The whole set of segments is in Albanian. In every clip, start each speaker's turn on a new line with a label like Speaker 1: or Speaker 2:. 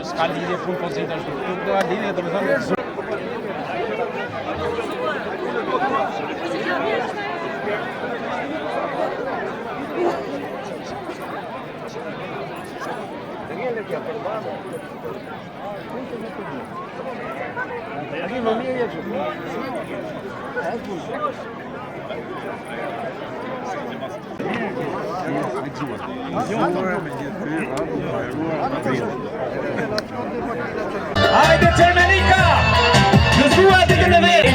Speaker 1: S'ka lidhje punë pozita, ka lidhje domethënë.
Speaker 2: Hajde Cermenika! Gëzuat e të verë!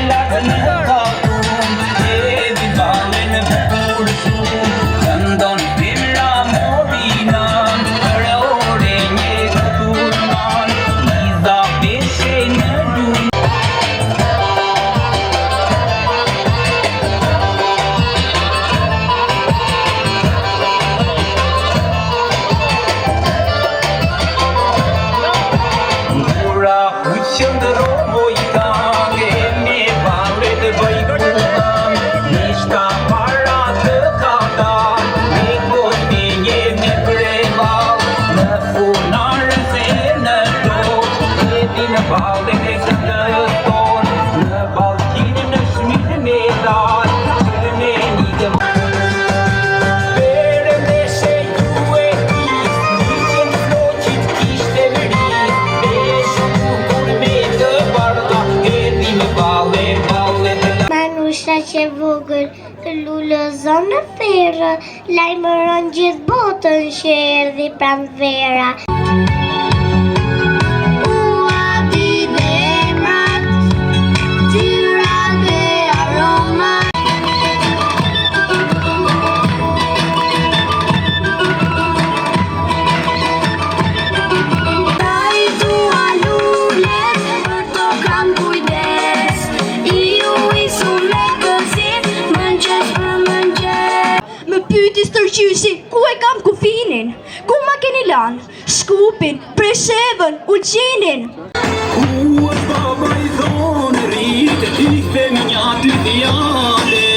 Speaker 3: Që vogël lullëzon në ferë, lajmëron gjithë botën që erdhi pranvera.
Speaker 4: Ku e kam kufinin? Ku ma keni lan? Shkupin, preshevën, ulqinin.
Speaker 2: Ku është baba I thonë rritë, ikte minjatë dhjale.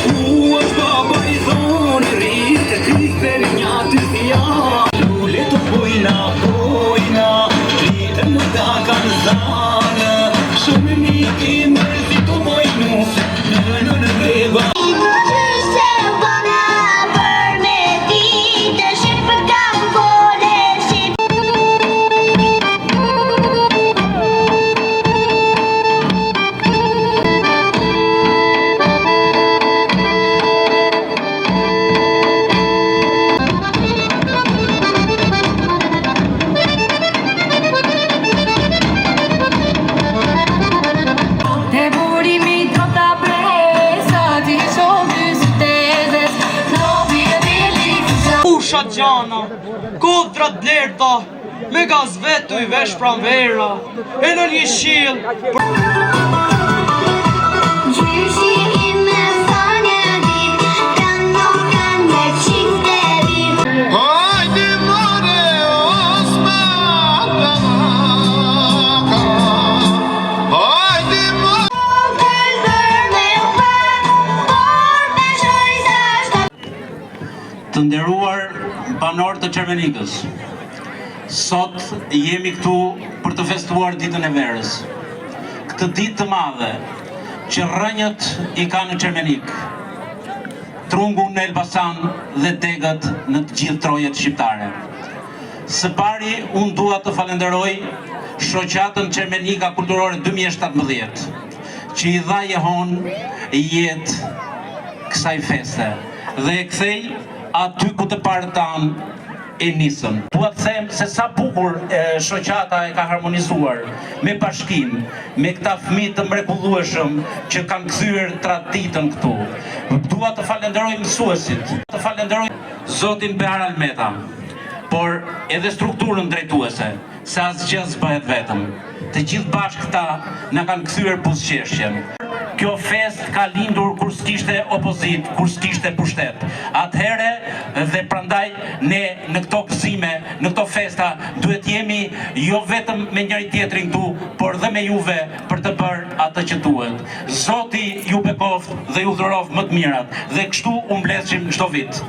Speaker 2: Ku është baba I thonë rritë, ikte minjatë dhjale. Lule të pojna, rritë më da kanë zanë. Shumë një I mërzi të mojnu, në beba.
Speaker 5: Gjana, kodra dlerta, me gaz vetu I vesh pranvera, e në një shil.
Speaker 6: Të nderuar banor të Cermenikës, sot jemi këtu për të festuar ditën e verës. Këtë ditë të madhe që rrënjët I ka në Cermenik, trungu në Elbasan dhe degët në të gjithë trojet shqiptare. Së pari, unë dua të falenderoj shoqatën Cermenika Kulturore 2017, që I dha jehon jetë kësaj feste dhe e kthej aty ku të parë tanë e nisën. Dua të them se sa bukur shoqata e ka harmonizuar me bashkim, me këta fëmijë të mrekullueshëm që kanë kthyer traditën këtu. Dua të falenderoj mësuesit, të falenderoj zotin Behar Almeta, por edhe strukturën drejtuese, se asgjë s'bëhet vetëm. Të gjithë bashkë këta na kanë kthyer buzëqeshjen. kjo fest ka lindur kur s'kishte opozit, kur s'kishte pushtet. Atëhere dhe prandaj ne në këto gëzime, në këto festa, duhet jemi jo vetëm me njëri tjetrin këtu, por dhe me juve për të bërë atë që duhet. Zoti ju bekoft dhe ju dhuroft më të mirat, dhe kështu u mbledhshim çdo vit.